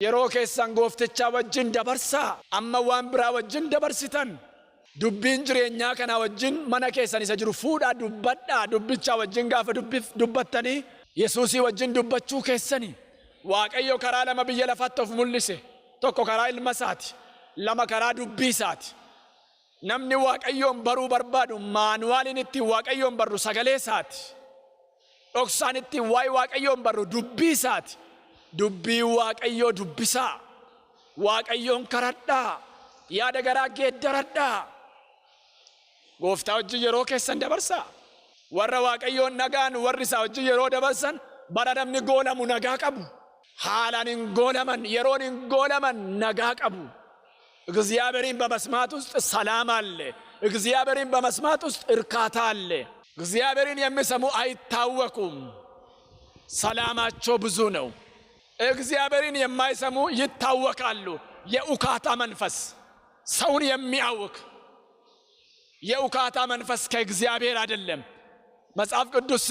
yeroo keessan goofticha wajjin dabarsaa amma waan biraa wajjin dabarsitan dubbiin jireenyaa kana wajjin mana keessan isa jiru fuudhaa dubbadhaa dubbicha wajjin gaafa dubbattanii Yesuusii wajjin dubbachuu keessanii Waaqayyo karaa lama biyya lafaatti of mul'ise tokko karaa ilma isaati lama karaa dubbii isaati namni Waaqayyoon baruu barbaadu maanuwaaliin itti Waaqayyoon barru sagalee isaati dhoksaan itti waa'ee Waaqayyoon barru dubbii isaati dubbii Waaqayyoo dubbisaa Waaqayyoon karadhaa yaada garaa geeddaradhaa gooftaa wajjin yeroo keessan dabarsaa warra Waaqayyoon nagaan warri isaa wajjin yeroo dabarsan bara namni goolamu nagaa qabu haalaan hin goolaman yeroon hin goolaman nagaa qabu እግዚአብሔርን በመስማት ውስጥ ሰላም አለ እግዚአብሔርን በመስማት ውስጥ እርካታ አለ እግዚአብሔርን የሚሰሙ አይታወቁም ሰላማቸው ብዙ ነው እግዚአብሔርን የማይሰሙ ይታወቃሉ የኡካታ መንፈስ ሰውን የሚያውክ የኡካታ መንፈስ ከእግዚአብሔር አይደለም መጽሐፍ ቅዱስ